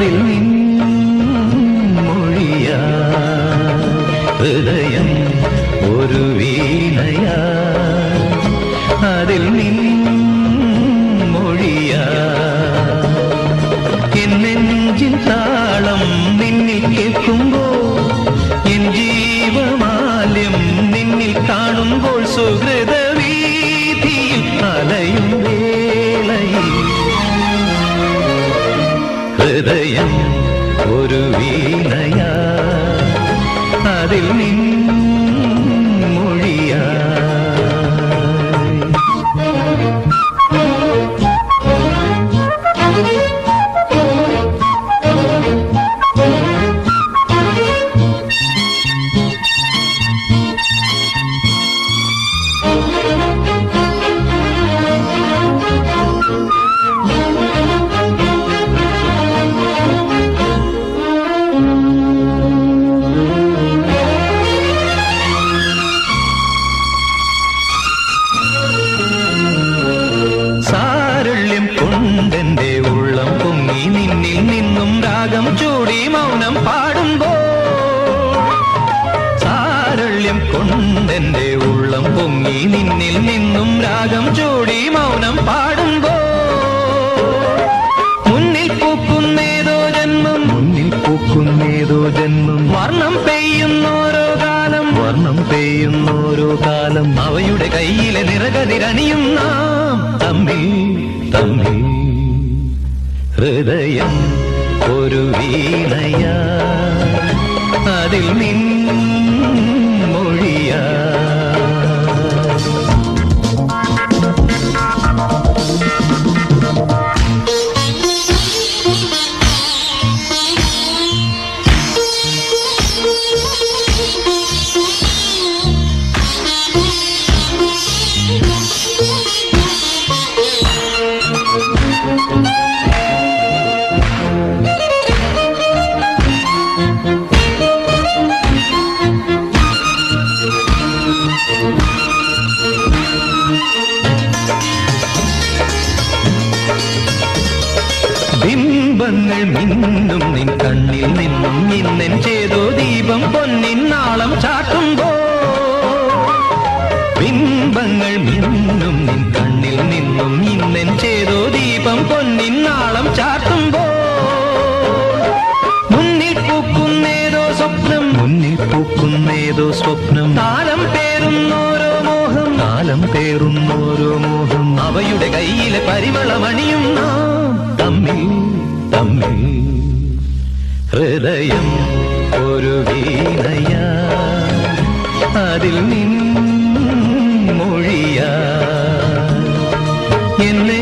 അതിൽ നിൻമൊഴിയാ ഹൃദയം ഒരു വീണയാ അതിൽ നിൻമൊഴിയാ എൻ നെഞ്ചിൻ താളം നിന്നിൽ കേൾക്കുമ്പോൾ എൻ ജീവമാല്യം നിന്നിൽ കാണുമ്പോൾ സുഹൃതവീഥിയിൽ അലയും വേളയിൽ ഹൃദയം ഒരു വീണയാ അതിൽ നിൻമൊഴിയാ കൊണ്ടെന്റെ ഉള്ളം പൊങ്ങി നിന്നിൽ നിന്നും രാഗം ചൂടി മൗനം പാടുമ്പോൾ സാരള്യം കൊണ്ടെന്റെ ഉള്ളം പൊങ്ങി നിന്നിൽ നിന്നും രാഗം ചൂടി മൗനം പാടുമ്പോൾ മുന്നിൽ പൂക്കുന്നേതോ ജന്മം വർണ്ണം പെയ്യുന്നോരോ കാലം അവയുടെ കയ്യിലെ നിറകതിരണിയും നാം തമ്മിൽ ഹൃദയം ഒരു വീണയാ അതിൽ നിൻമൊഴിയാ ബിംബങ്ങൾ മിന്നും നിൻ കണ്ണിൽ നിന്നും ഇന്നെൻ ചേതോ ദീപം പൊന്നിൻ നാളം ചാട്ടുമ്പോൾ ബിംബങ്ങൾ മിന്നും നിൻ കണ്ണിൽ നിന്നും ഇന്നെൻ ചേതോ ദീപം പൊന്നിൻ നാളം ചാട്ടുമ്പോൾ മുന്നിൽ പൂക്കുന്നേതോ സ്വപ്നം താലം പേറുന്നോരോ മോഹം അവയുടെ കയ്യിലെ പരിമളമണിയും നാം തമ്മിൽ ഹൃദയം ഒരു വീണയാ അതിൽ നിൻമൊഴിയാ എന്നെ